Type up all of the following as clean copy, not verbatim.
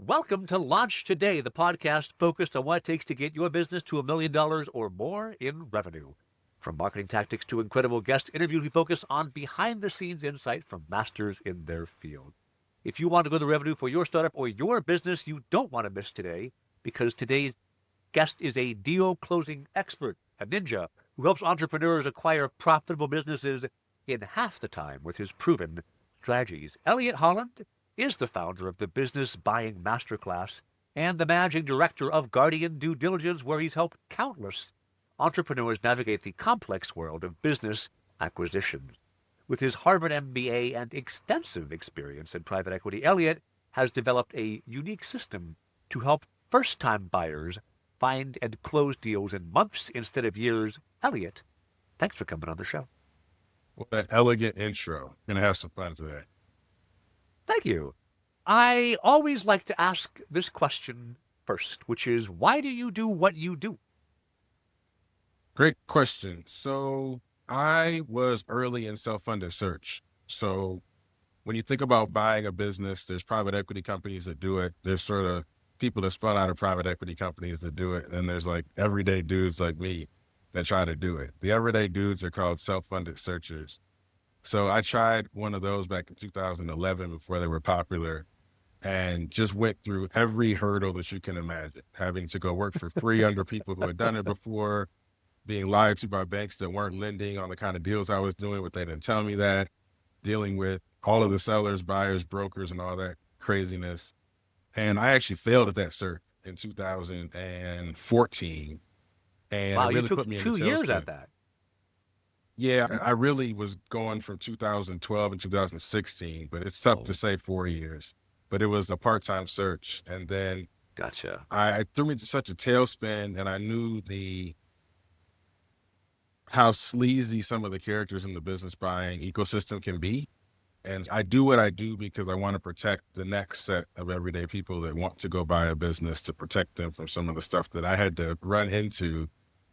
Welcome to Launch Today, the podcast focused on what it takes to get your business to $1 million or more in revenue. From marketing tactics to incredible guest interviews, we focus on behind-the-scenes insight from masters in their field. If you want to grow the revenue for your startup or your business, you don't want to miss today, because today's guest is a deal-closing expert, a ninja, who helps entrepreneurs acquire profitable businesses in half the time with his proven strategies. Elliot Holland is the founder of the Business Buying Masterclass and the managing director of Guardian Due Diligence, where he's helped countless entrepreneurs navigate the complex world of business acquisitions. With his Harvard MBA and extensive experience in private equity, Elliot has developed a unique system to help first-time buyers find and close deals in months instead of years. Elliot, thanks for coming on the show. What an elegant intro. Gonna have some fun today. Thank you. I always like to ask this question first, which is, why do you do what you do? Great question. So I was early in self-funded search. So when you think about buying a business, there's private equity companies that do it. There's sort of people that spun out of private equity companies that do it. And there's like everyday dudes like me that try to do it. The everyday dudes are called self-funded searchers. So I tried one of those back in 2011 before they were popular, and just went through every hurdle that you can imagine, having to go work for free under people who had done it before, being lied to by banks that weren't lending on the kind of deals I was doing, but they didn't tell me that, dealing with all of the sellers, buyers, brokers, and all that craziness. And I actually failed at that cert in 2014. And Wow, it really you took put me in 2 the years tailspin. at that. Yeah, I really was going from 2012 and 2016, but it's tough to say 4 years. But it was a part-time search. And then Gotcha. I threw me into such a tailspin, and I knew how sleazy some of the characters in the business buying ecosystem can be. And I do what I do because I want to protect the next set of everyday people that want to go buy a business, to protect them from some of the stuff that I had to run into.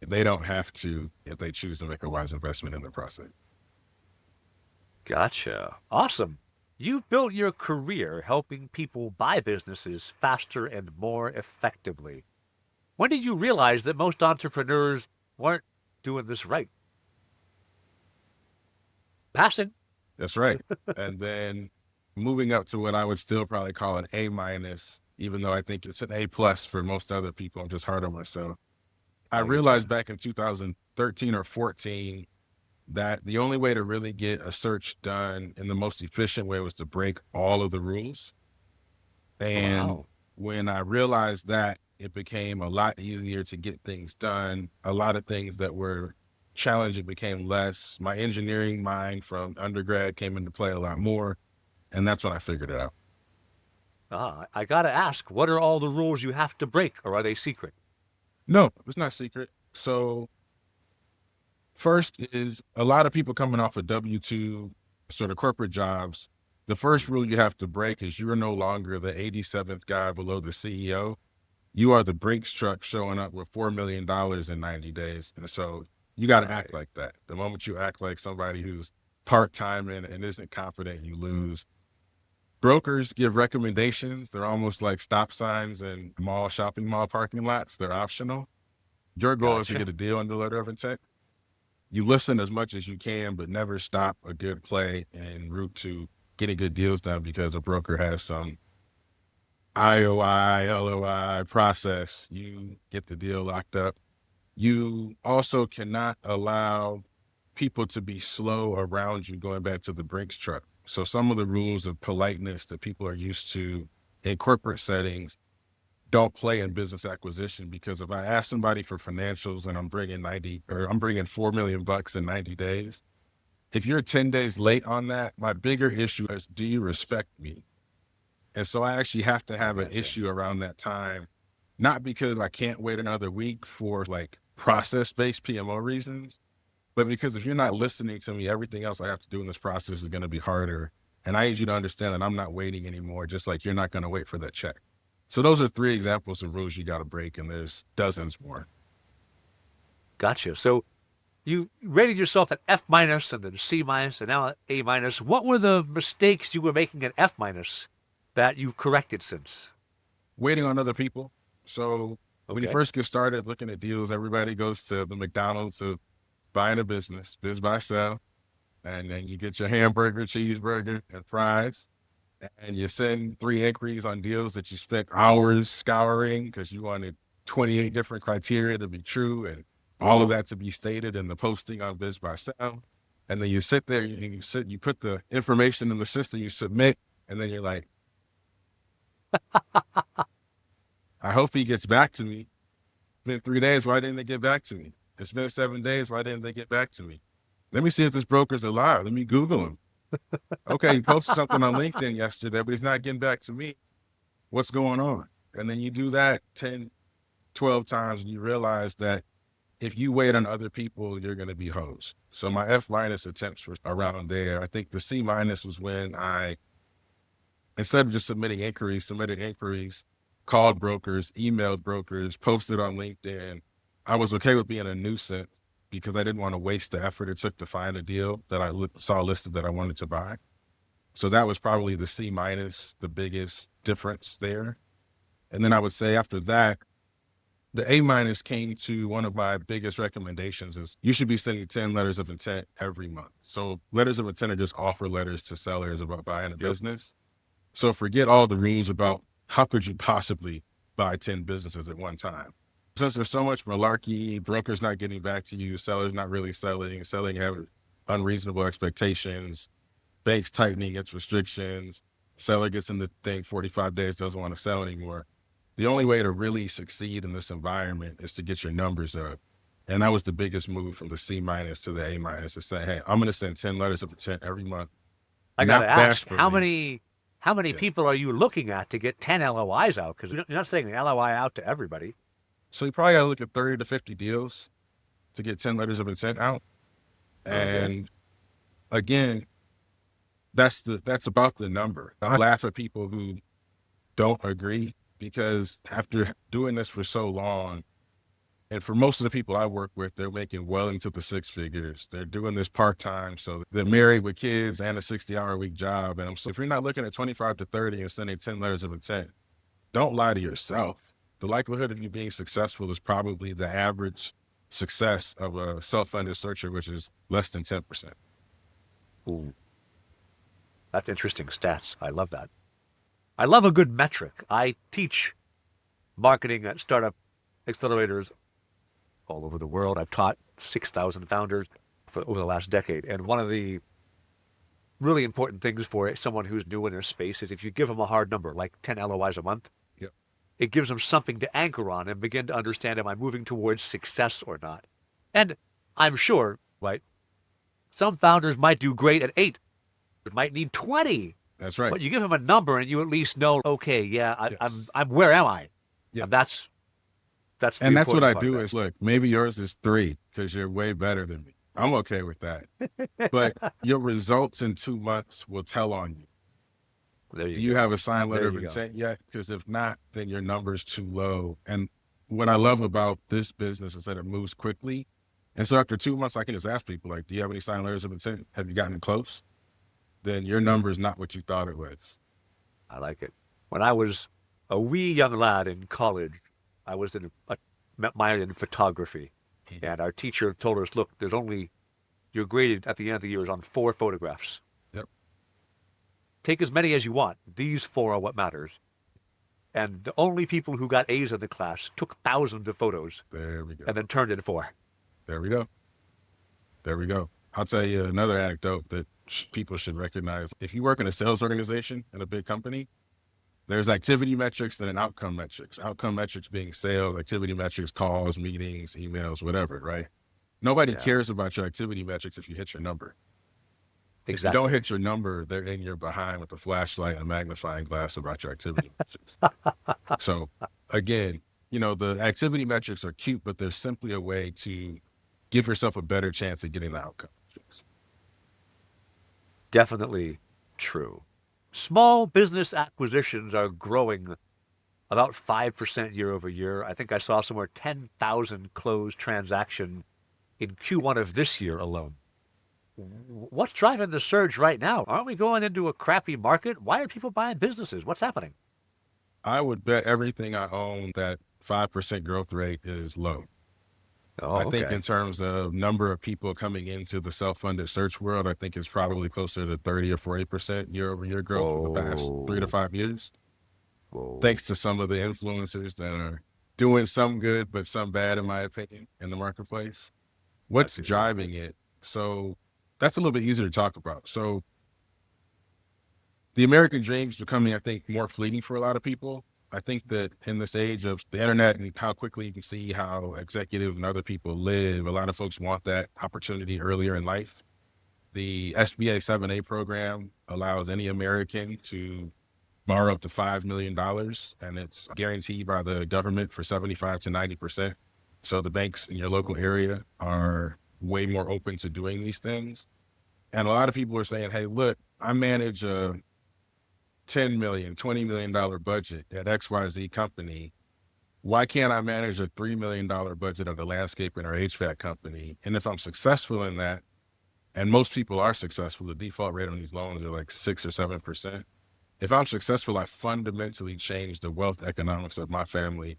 They don't have to if they choose to make a wise investment in the process. Gotcha. Awesome. You've built your career helping people buy businesses faster and more effectively. When did you realize that most entrepreneurs weren't doing this right? Passing. That's right. And then moving up to what I would still probably call an A-, even though I think it's an A+ for most other people. I'm just hard on myself. I realized back in 2013 or 14 that the only way to really get a search done in the most efficient way was to break all of the rules. And when I realized that, it became a lot easier to get things done. A lot of things that were challenging became less. My engineering mind from undergrad came into play a lot more. And that's when I figured it out. I got to ask, what are all the rules you have to break, or are they secret? No, it's not secret. So first is a lot of people coming off of W-2 sort of corporate jobs. The first rule you have to break is you're no longer the 87th guy below the CEO. You are the Brinks truck showing up with $4 million in 90 days. And so you got to act like that. The moment you act like somebody who's part-time and isn't confident, you lose. Brokers give recommendations. They're almost like stop signs in shopping mall parking lots. They're optional. Your goal is to get a deal under letter of intent. You listen as much as you can, but never stop a good play en route to getting good deals done because a broker has some IOI, LOI process. You get the deal locked up. You also cannot allow people to be slow around you, going back to the Brinks truck. So some of the rules of politeness that people are used to in corporate settings don't play in business acquisition, because if I ask somebody for financials and I'm bringing $4 million in 90 days, if you're 10 days late on that, my bigger issue is, do you respect me? And so I actually have to have an issue around that time, not because I can't wait another week for like process-based PMO reasons, but because if you're not listening to me, everything else I have to do in this process is going to be harder. And I need you to understand that I'm not waiting anymore, just like you're not going to wait for that check. So those are 3 examples of rules you got to break, and there's dozens more. Gotcha. So you rated yourself at F minus and then C minus and now A minus. What were the mistakes you were making at F minus that you've corrected since? Waiting on other people. So when you Okay. first get started looking at deals, everybody goes to the McDonald's to buying a business, biz buy sell, and then you get your hamburger, cheeseburger, and fries, and you send 3 inquiries on deals that you spent hours scouring because you wanted 28 different criteria to be true and all of that to be stated in the posting on biz buy sell. And then you sit there, you put the information in the system, you submit, and then you're like, I hope he gets back to me. It's been 3 days. Why didn't they get back to me? It's been 7 days. Why didn't they get back to me? Let me see if this broker's alive. Let me Google him. Okay, he posted something on LinkedIn yesterday, but he's not getting back to me. What's going on? And then you do that 10, 12 times, and you realize that if you wait on other people, you're going to be hosed. So my F minus attempts were around there. I think the C minus was when I, instead of just submitted inquiries, called brokers, emailed brokers, posted on LinkedIn. I was okay with being a nuisance because I didn't want to waste the effort it took to find a deal that I saw listed that I wanted to buy. So that was probably the C minus, the biggest difference there. And then I would say after that, the A minus came to one of my biggest recommendations is you should be sending 10 letters of intent every month. So letters of intent are just offer letters to sellers about buying a business. So forget all the rules about how could you possibly buy 10 businesses at one time? Since there's so much malarkey, brokers not getting back to you, sellers not really selling having unreasonable expectations, banks tightening its restrictions, seller gets in the thing 45 days, doesn't want to sell anymore. The only way to really succeed in this environment is to get your numbers up. And that was the biggest move from the C minus to the A minus to say, hey, I'm going to send 10 letters of intent every month. I got to ask, how bashfully. many people are you looking at to get 10 LOIs out? Because you're not sending an LOI out to everybody. So you probably got to look at 30 to 50 deals to get 10 letters of intent out. And again, that's about the number. I laugh at people who don't agree because after doing this for so long, and for most of the people I work with, they're making well into the 6 figures. They're doing this part-time. So they're married with kids and a 60-hour-a-week job. And so if you're not looking at 25 to 30 and sending 10 letters of intent, don't lie to yourself. The likelihood of you being successful is probably the average success of a self-funded searcher, which is less than 10%. Ooh, that's interesting stats. I love that. I love a good metric. I teach marketing at startup accelerators all over the world. I've taught 6,000 founders over the last decade. And one of the really important things for someone who's new in their space is if you give them a hard number, like 10 LOIs a month, it gives them something to anchor on and begin to understand, am I moving towards success or not? And I'm sure, right, some founders might do great at 8. It might need 20. That's right. But you give them a number and you at least know, okay, yeah, Yes. I'm where am I? Yes. And that's the And that's what important I part of do that. is, look, maybe yours is 3 because you're way better than me. I'm okay with that. But your results in 2 months will tell on you. There Do you you go. have a signed letter There of you go. intent yet? Because if not, then your number's too low. And what I love about this business is that it moves quickly. And so after 2 months, I can just ask people, like, do you have any signed letters of intent? Have you gotten close? Then your number is not what you thought it was. I like it. When I was a wee young lad in college, I was minored in photography. And our teacher told us, look, you're graded at the end of the year is on 4 photographs. Yep. Take as many as you want. These 4 are what matters. And the only people who got A's in the class took thousands of photos. There we go. And then turned in 4. There we go. There we go. I'll tell you another anecdote that people should recognize. If you work in a sales organization in a big company, there's activity metrics and then outcome metrics. Outcome metrics being sales, activity metrics, calls, meetings, emails, whatever, right? Nobody cares about your activity metrics if you hit your number. Exactly. If you don't hit your number, they're in your behind with a flashlight and a magnifying glass about your activity metrics. So again, the activity metrics are cute, but they're simply a way to give yourself a better chance at getting the outcome. Definitely true. Small business acquisitions are growing about 5% year over year. I think I saw somewhere 10,000 closed transaction in Q1 of this year alone. What's driving the surge right now? Aren't we going into a crappy market? Why are people buying businesses? What's happening? I would bet everything I own that 5% growth rate is low. Oh, I think okay. in terms of number of people coming into the self-funded search world, I think it's probably closer to 30 or 40% year-over-year growth for the past 3 to 5 years. Whoa. Thanks to some of the influencers that are doing some good, but some bad, in my opinion, in the marketplace. What's driving it? So that's a little bit easier to talk about. So the American dream is becoming, I think, more fleeting for a lot of people. I think that in this age of the internet and how quickly you can see how executives and other people live, a lot of folks want that opportunity earlier in life. The SBA 7A program allows any American to borrow up to $5 million, and it's guaranteed by the government for 75 to 90%. So the banks in your local area are way more open to doing these things. And a lot of people are saying, hey, look, I manage a $10 million, $20 million budget at XYZ company. Why can't I manage a $3 million budget at a landscaping or HVAC company? And if I'm successful in that, and most people are successful, the default rate on these loans are like 6 or 7%. If I'm successful, I fundamentally change the wealth economics of my family,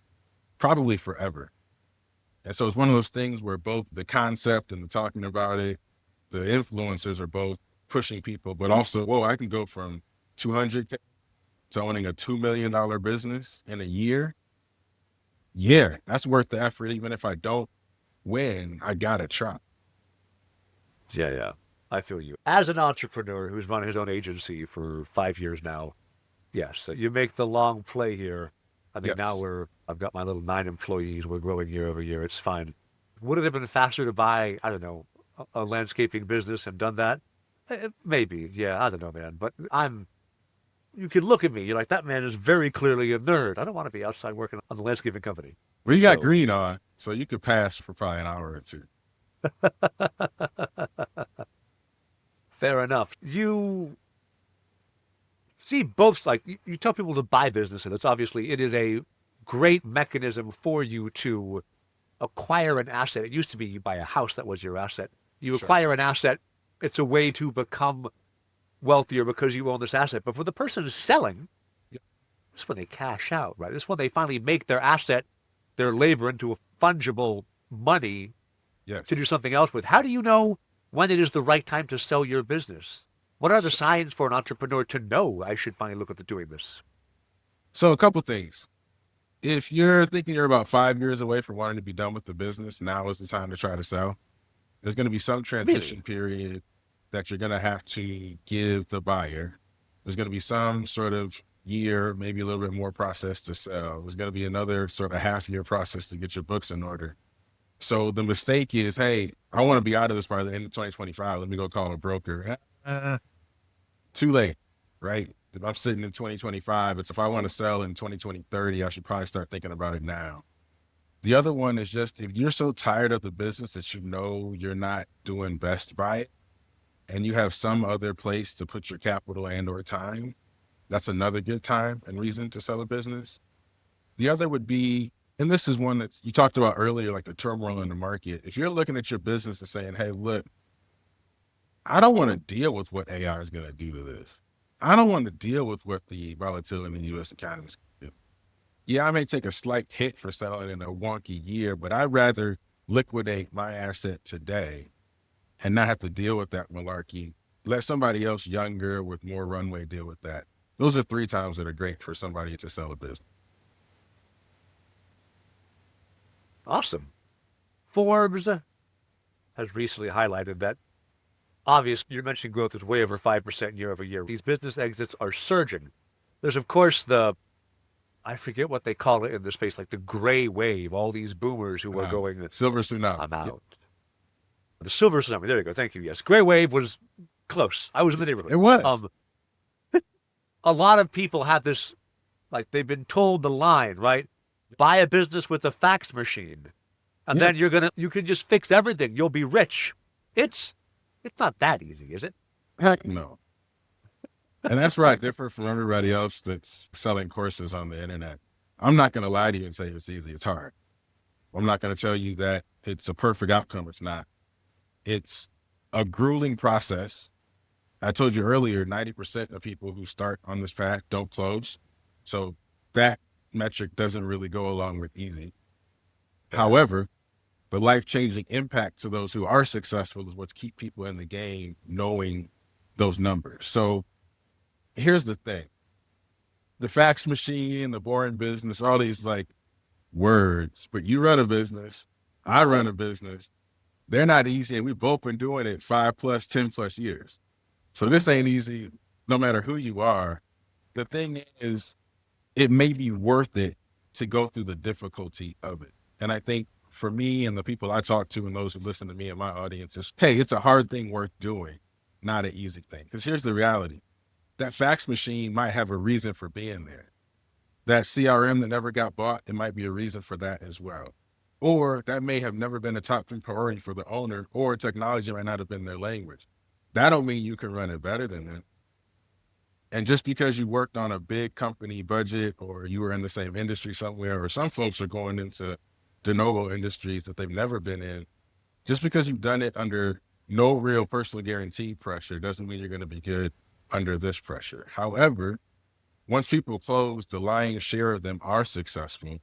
probably forever. And so it's one of those things where both the concept and the talking about it, the influencers are both pushing people, but also, whoa, I can go from $200K to owning a $2 million business in a year. Yeah, that's worth the effort. Even if I don't win, I gotta try. Yeah. I feel you. As an entrepreneur who's run his own agency for 5 years now, yes, you make the long play here. I mean, now Yes. I've got my little 9 employees. We're growing year over year. It's fine. Would it have been faster to buy, I don't know, a landscaping business and done that? Maybe. Yeah, I don't know, man. But you can look at me. You're like, that man is very clearly a nerd. I don't want to be outside working on the landscaping company. Well, you got So, green on, so you could pass for probably an hour or two. fair enough. You see both, like, you tell people to buy business, and it is a great mechanism for you to acquire an asset. It used to be you buy a house, that was your asset. You Sure. acquire an asset, it's a way to become wealthier because you own this asset. But for the person who's selling, Yep. this is when they cash out, right? This is when they finally make their asset, their labor into a fungible money Yes. to do something else with. How do you know when it is the right time to sell your business? What are the signs for an entrepreneur to know I should finally look at doing this? So a couple things. If you're thinking you're about 5 years away from wanting to be done with the business, now is the time to try to sell. There's going to be some transition period that you're going to have to give the buyer. There's going to be some sort of year, maybe a little bit more process to sell. There's going to be another sort of half-year process to get your books in order. So the mistake is, hey, I want to be out of this by the end of 2025. Let me go call a broker. Too late, right? If I'm sitting in 2025, it's if I want to sell in 2030, I should probably start thinking about it now. The other one is just, if you're so tired of the business that you know you're not doing best by it, and you have some other place to put your capital and or time, that's another good time and reason to sell a business. The other would be, and this is one that you talked about earlier, like the turmoil in the market. If you're looking at your business and saying, hey, look, I don't want to deal with what AI is going to do to this. I don't want to deal with what the volatility in the U.S. economy is going to do. Yeah, I may take a slight hit for selling in a wonky year, but I'd rather liquidate my asset today and not have to deal with that malarkey. Let somebody else younger with more runway deal with that. Those are 3 times that are great for somebody to sell a business. Awesome. Forbes has recently highlighted that obviously, you're mentioning growth is way over 5% year over year. These business exits are surging. There's, of course, I forget what they call it in this space, like the gray wave, all these boomers who are going, Silver tsunami. I'm out. Yep. The silver tsunami, there you go, thank you, yes. Gray wave was close. I was in the neighborhood. It was. A lot of people have this, like they've been told the line, right? Buy a business with a fax machine, and then you can just fix everything. You'll be rich. It's not that easy, is it? Heck no. And that's right, different from everybody else that's selling courses on the internet. I'm not going to lie to you and say it's easy. It's hard. I'm not going to tell you that it's a perfect outcome. It's not. It's a grueling process. I told you earlier, 90% of people who start on this path don't close. So that metric doesn't really go along with easy. However, the life-changing impact to those who are successful is what's keep people in the game knowing those numbers. So here's the thing. The fax machine, the boring business, all these like words, but you run a business, I run a business. They're not easy, and we've both been doing it 5+, 10+ years. So this ain't easy, no matter who you are. The thing is, it may be worth it to go through the difficulty of it. And I think for me and the people I talk to and those who listen to me and my audience is, hey, it's a hard thing worth doing, not an easy thing. Because here's the reality. That fax machine might have a reason for being there. That CRM that never got bought, it might be a reason for that as well. Or that may have never been a top 3 priority for the owner, or technology might not have been their language. That don't mean you can run it better than them. And just because you worked on a big company budget or you were in the same industry somewhere, or some folks are going into de novo industries that they've never been in, just because you've done it under no real personal guarantee pressure doesn't mean you're going to be good under this pressure. However, once people close, the lion's share of them are successful.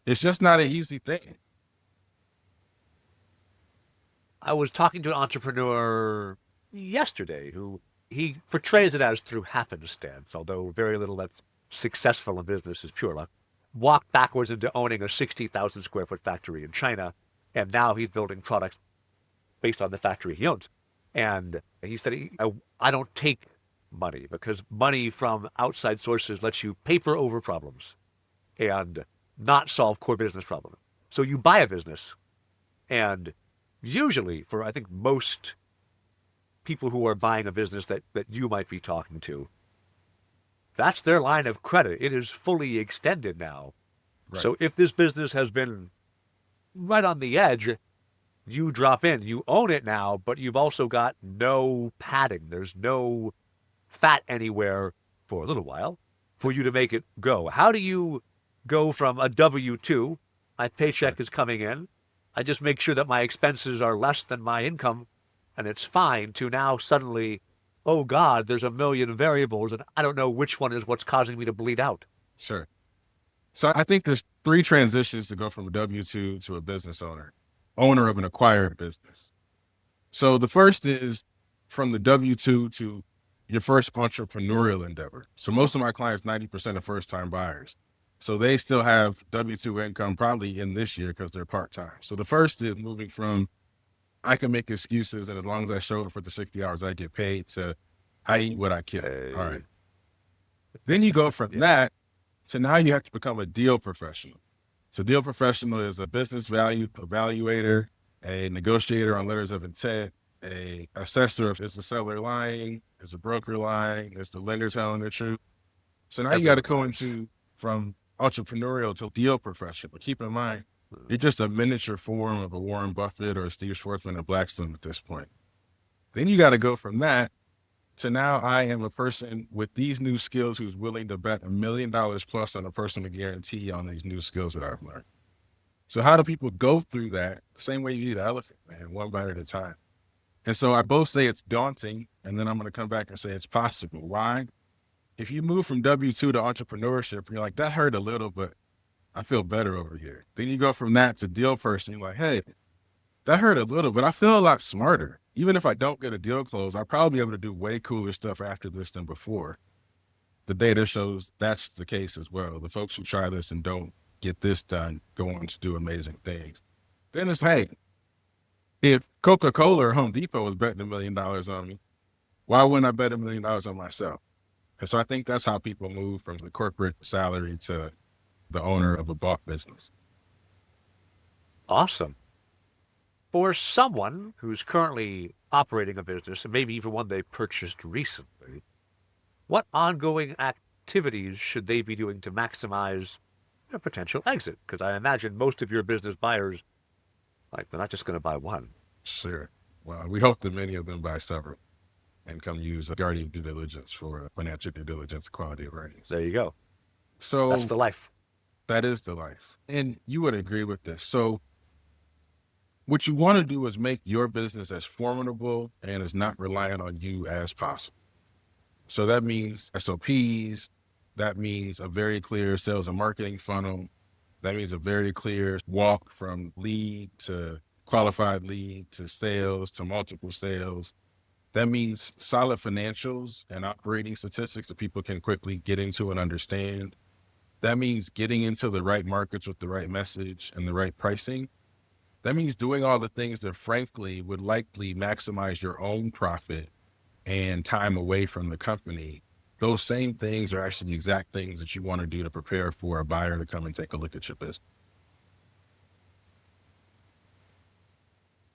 It's just not an easy thing. I was talking to an entrepreneur yesterday who he portrays it as through happenstance, although very little that's successful in business is pure luck. Walked backwards into owning a 60,000 square foot factory in China, and now he's building products based on the factory he owns. And he said, I don't take money because money from outside sources lets you paper over problems and not solve core business problems. So you buy a business, and usually for, I think, most people who are buying a business that you might be talking to, that's their line of credit. It is fully extended now. Right. So if this business has been right on the edge, you drop in. You own it now, but you've also got no padding. There's no fat anywhere for a little while for you to make it go. How do you go from a W-2, my paycheck is coming in, I just make sure that my expenses are less than my income, and it's fine, to now suddenly, oh God, there's a million variables, and I don't know which one is what's causing me to bleed out? Sure. So I think there's 3 transitions to go from a W-2 to a business owner of an acquired business. So the first is from the W-2 to your first entrepreneurial endeavor. So most of my clients, 90% are first-time buyers. So they still have W-2 income probably in this year because they're part-time. So the first is moving from, I can make excuses, and as long as I show up for the 60 hours I get paid, to I eat what I kill. All right. Then you go from that to now you have to become a deal professional. So deal professional is a business value evaluator, a negotiator on letters of intent, a assessor if is the seller lying, is the broker lying, is the lender telling the truth. So now you got to go into from entrepreneurial to deal professional. But keep in mind, you're just a miniature form of a Warren Buffett or a Steve Schwarzman or Blackstone at this point. Then you got to go from that to now I am a person with these new skills who's willing to bet $1 million plus on a personal guarantee on these new skills that I've learned. So how do people go through that? The same way you eat an elephant, man, one bite at a time. And so I both say it's daunting, and then I'm going to come back and say it's possible. Why? If you move from W-2 to entrepreneurship, you're like, that hurt a little, but I feel better over here. Then you go from that to deal person. You're like, hey, that hurt a little, but I feel a lot smarter. Even if I don't get a deal closed, I'll probably be able to do way cooler stuff after this than before. The data shows that's the case as well. The folks who try this and don't get this done go on to do amazing things. Then it's, hey, if Coca-Cola or Home Depot was betting $1 million on me, why wouldn't I bet $1 million on myself? And so I think that's how people move from the corporate salary to the owner of a bought business. Awesome. For someone who's currently operating a business, and maybe even one they purchased recently, what ongoing activities should they be doing to maximize a potential exit? Because I imagine most of your business buyers, like, they're not just going to buy one. Sure. Well, we hope that many of them buy several and come use Guardian Due Diligence for financial due diligence, quality of earnings. There you go. So that's the life. That is the life. And you would agree with this. So What you want to do is make your business as formidable and as not reliant on you as possible. So that means SOPs, that means a very clear sales and marketing funnel, that means a very clear walk from lead to qualified lead to sales to multiple sales. That means solid financials and operating statistics that people can quickly get into and understand. That means getting into the right markets with the right message and the right pricing. That means doing all the things that frankly would likely maximize your own profit and time away from the company. Those same things are actually the exact things that you want to do to prepare for a buyer to come and take a look at your business.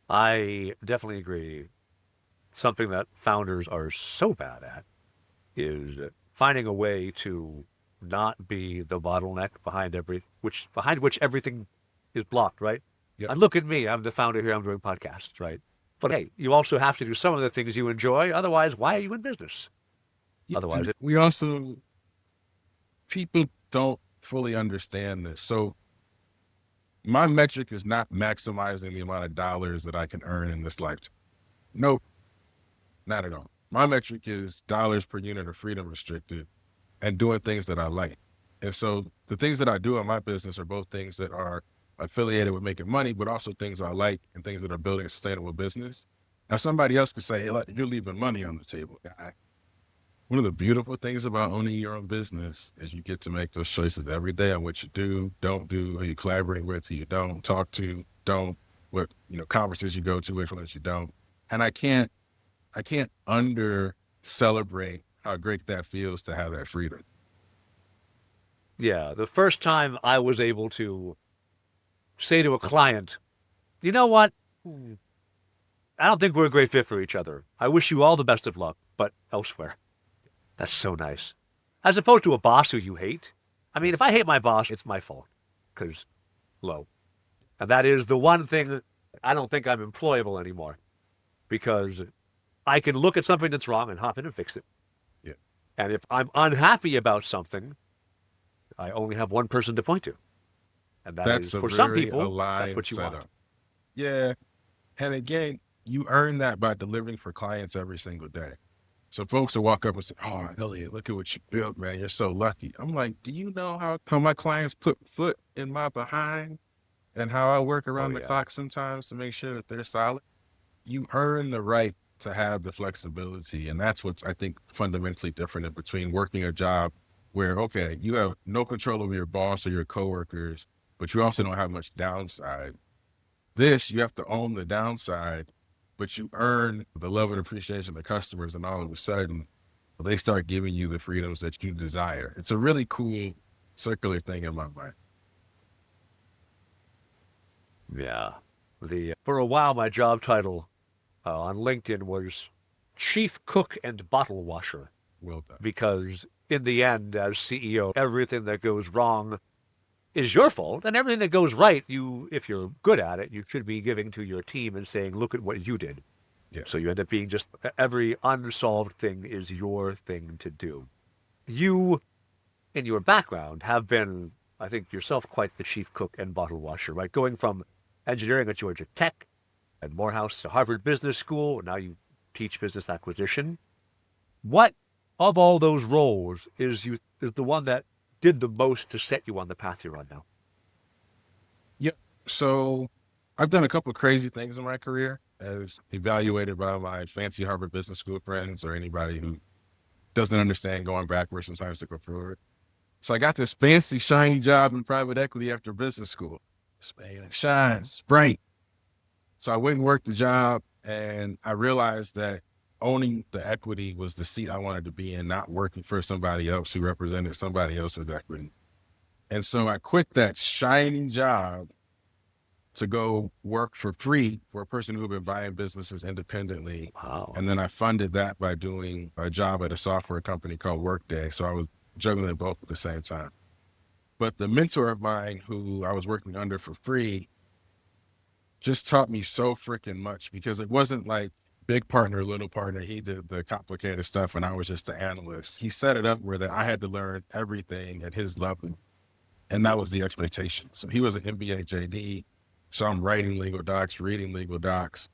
I definitely agree. Something that founders are so bad at is finding a way to not be the bottleneck behind which everything is blocked, right? Yep. And look at me, I'm the founder here, I'm doing podcasts, right? But hey, you also have to do some of the things you enjoy. Otherwise, why are you in business? Yeah, Otherwise, people don't fully understand this. So my metric is not maximizing the amount of dollars that I can earn in this lifetime. Nope, not at all. My metric is dollars per unit of freedom restricted and doing things that I like. And so the things that I do in my business are both things that are affiliated with making money, but also things I like and things that are building a sustainable business. Now, somebody else could say, hey, look, you're leaving money on the table, guy. One of the beautiful things about owning your own business is you get to make those choices every day on what you do, don't do, who you collaborate with, who you don't talk to, don't, what, conferences you go to, which ones you don't. And I can't under celebrate how great that feels to have that freedom. yeah, the first time I was able to say to a client, you know what? I don't think we're a great fit for each other. I wish you all the best of luck, but elsewhere. That's so nice. As opposed to a boss who you hate. I mean, if I hate my boss, it's my fault. Because, low. And that is the one thing I don't think I'm employable anymore. Because I can look at something that's wrong and hop in and fix it. Yeah. And if I'm unhappy about something, I only have one person to point to. And that's for some people, that's what you want. Yeah. And again, you earn that by delivering for clients every single day. So folks will walk up and say, oh, Elliot, look at what you built, man. You're so lucky. I'm like, do you know how my clients put foot in my behind and how I work around the clock sometimes to make sure that they're solid? You earn the right to have the flexibility. And that's what's, I think, fundamentally different between working a job where, okay, you have no control over your boss or your coworkers, but you also don't have much downside. This, you have to own the downside, but you earn the love and appreciation of the customers, and all of a sudden, they start giving you the freedoms that you desire. It's a really cool circular thing in my mind. Yeah. For a while, my job title on LinkedIn was Chief Cook and Bottle Washer. Well done. Because in the end, as CEO, everything that goes wrong is your fault, and everything that goes right, if you're good at it, you should be giving to your team and saying, look at what you did. Yeah. So you end up being just every unsolved thing is your thing to do. You, in your background, have been, I think, yourself quite the chief cook and bottle washer, right? Going from engineering at Georgia Tech and Morehouse to Harvard Business School, and now you teach business acquisition. What of all those roles is the one that did the most to set you on the path you're on now? Yeah. So I've done a couple of crazy things in my career as evaluated by my fancy Harvard Business School friends or anybody who doesn't understand going backwards sometimes to go forward. So I got this fancy, shiny job in private equity after business school. Shines, bright. So I went and worked the job, and I realized that owning the equity was the seat I wanted to be in, not working for somebody else who represented somebody else's equity. And so I quit that shiny job to go work for free for a person who had been buying businesses independently. Wow. And then I funded that by doing a job at a software company called Workday. So I was juggling both at the same time. But the mentor of mine who I was working under for free just taught me so freaking much, because it wasn't like big partner, little partner. He did the complicated stuff and I was just the analyst. He set it up where that I had to learn everything at his level. And that was the expectation. So he was an MBA JD. So I'm writing legal docs, reading legal docs.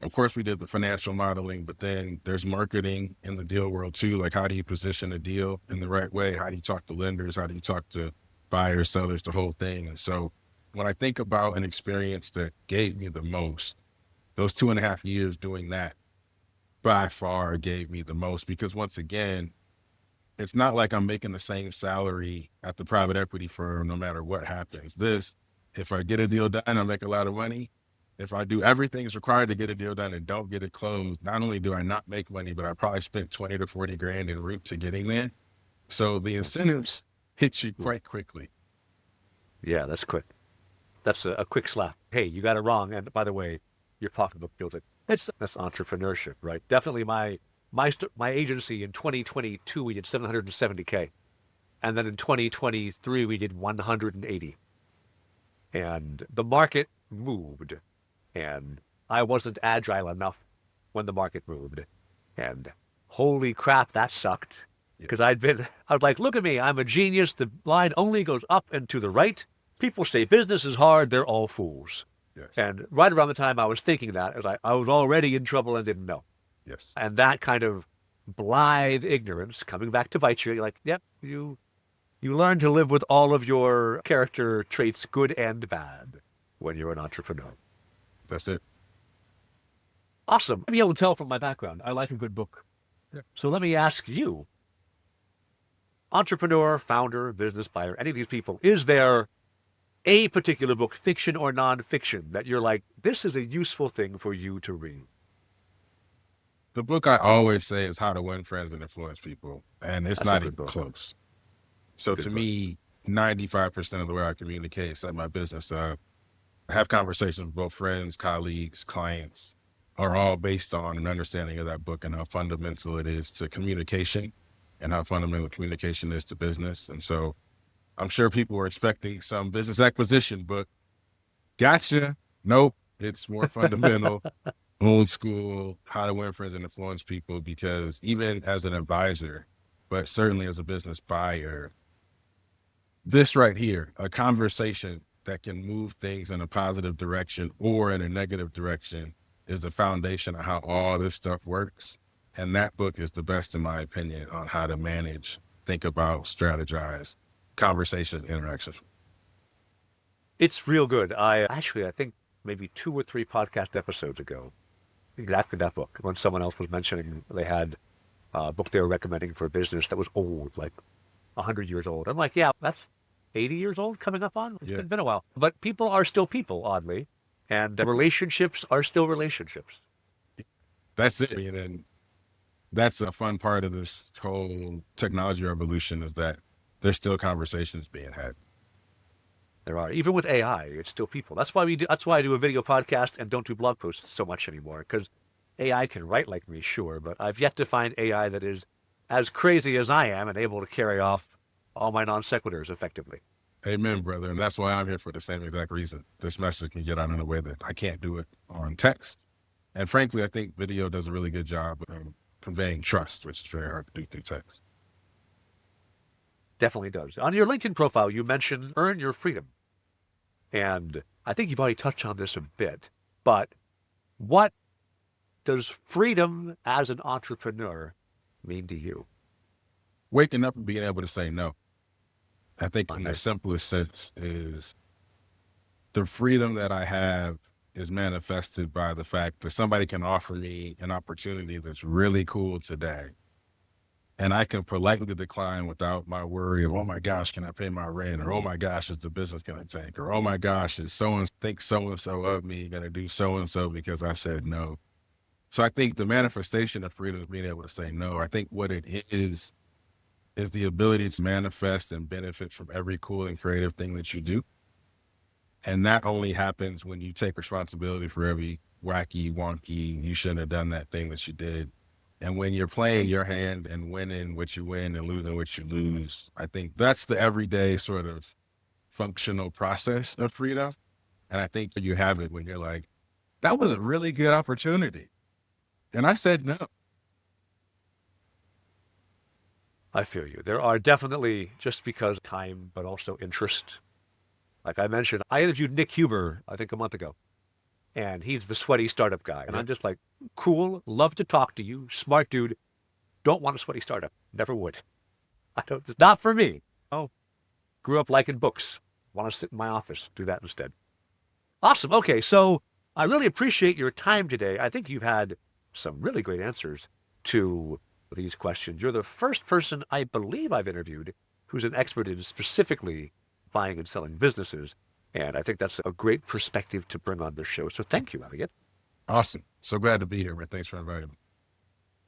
Of course, we did the financial modeling, but then there's marketing in the deal world too. Like, how do you position a deal in the right way? How do you talk to lenders? How do you talk to buyers, sellers, the whole thing? And so when I think about an experience that gave me the most, those 2.5 years doing that by far gave me the most, because once again, it's not like I'm making the same salary at the private equity firm no matter what happens. If I get a deal done, I make a lot of money. If I do everything that's required to get a deal done and don't get it closed, not only do I not make money, but I probably spent 20 to 40 grand en route to getting there. So the incentives hit you quite quickly. Yeah, that's quick. That's a quick slap. Hey, you got it wrong. And by the way, your pocketbook built it. That's entrepreneurship, right? Definitely my agency in 2022, we did 770K. And then in 2023, we did 180. And the market moved. And I wasn't agile enough when the market moved. And holy crap, that sucked. Because I was like, look at me, I'm a genius. The line only goes up and to the right. People say business is hard, they're all fools. Yes. And right around the time I was thinking that, I was already in trouble and didn't know. Yes. And that kind of blithe ignorance coming back to bite you, you're like, yep, you learn to live with all of your character traits, good and bad, when you're an entrepreneur. That's it. Awesome. I'll be able to tell from my background, I like a good book. Yeah. So let me ask you, entrepreneur, founder, business buyer, any of these people, is there a particular book, fiction or nonfiction, that you're like, this is a useful thing for you to read? The book I always say is How to Win Friends and Influence People, and it's That's not a even good book. close. So Good to book. me, 95% of the way I communicate is at my business. I have conversations with both friends, colleagues, clients, are all based on an understanding of that book and how fundamental it is to communication and how fundamental communication is to business. And so I'm sure people were expecting some business acquisition book. Gotcha. Nope. It's more fundamental, old school, how to win friends and influence people, because even as an advisor, but certainly as a business buyer, this right here, a conversation that can move things in a positive direction or in a negative direction, is the foundation of how all this stuff works. And that book is the best, in my opinion, on how to manage, think about, strategize, conversation, interactions. It's real good. I think maybe 2 or 3 podcast episodes ago, exactly that book, when someone else was mentioning they had a book they were recommending for a business that was old, like 100 years old. I'm like, yeah, that's 80 years old coming up on. It's been a while. But people are still people, oddly. And relationships are still relationships. That's it. And that's a fun part of this whole technology revolution, is that there's still conversations being had. There are. Even with AI, it's still people. That's why I do a video podcast and don't do blog posts so much anymore, because AI can write like me, sure, but I've yet to find AI that is as crazy as I am and able to carry off all my non sequiturs effectively. Amen, brother. And that's why I'm here, for the same exact reason. This message can get out in a way that I can't do it on text. And frankly, I think video does a really good job of conveying trust, which is very hard to do through text. Definitely does. On your LinkedIn profile, you mentioned earn your freedom. And I think you've already touched on this a bit, but what does freedom as an entrepreneur mean to you? Waking up and being able to say no. I think in the simplest sense is the freedom that I have is manifested by the fact that somebody can offer me an opportunity that's really cool today, and I can politely decline without my worry of, oh my gosh, can I pay my rent? Or, oh my gosh, is the business going to tank? Or, oh my gosh, is so-and-so of me going to do so-and-so because I said no? So I think the manifestation of freedom is being able to say no. I think what it is the ability to manifest and benefit from every cool and creative thing that you do. And that only happens when you take responsibility for every wacky, wonky, you shouldn't have done that thing that you did. And when you're playing your hand and winning what you win and losing what you lose, I think that's the everyday sort of functional process of freedom. And I think you have it when you're like, that was a really good opportunity, and I said no. I feel you. There are definitely, just because time, but also interest, Like I mentioned, I interviewed Nick Huber, I think a month ago, and he's the sweaty startup guy. And I'm just like, cool, love to talk to you, smart dude. Don't want a sweaty startup. Never would. It's not for me. Oh, grew up liking books. Want to sit in my office. Do that instead. Awesome. Okay, so I really appreciate your time today. I think you've had some really great answers to these questions. You're the first person I believe I've interviewed who's an expert in specifically buying and selling businesses. And I think that's a great perspective to bring on the show. So thank you, Elliot. Awesome. So glad to be here, man. Thanks for inviting me.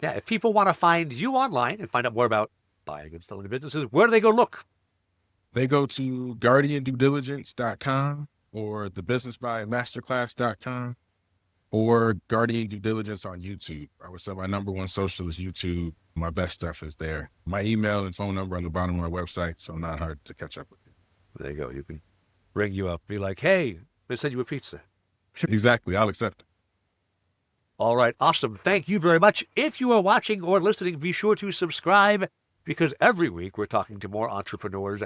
Yeah, if people want to find you online and find out more about buying and selling businesses, where do they go look? They go to guardianduediligence.com or the Business Buying Masterclass.com or Guardian Due Diligence on YouTube. I would say my number one social is YouTube. My best stuff is there. My email and phone number on the bottom of my website, so not hard to catch up with you. There you go. You can ring you up, be like, hey, they send you a pizza. Exactly. I'll accept it. All right. Awesome. Thank you very much. If you are watching or listening, be sure to subscribe because every week we're talking to more entrepreneurs.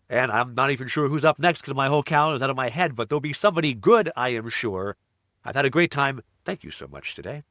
And I'm not even sure who's up next because my whole calendar is out of my head, but there'll be somebody good, I am sure. I've had a great time. Thank you so much today.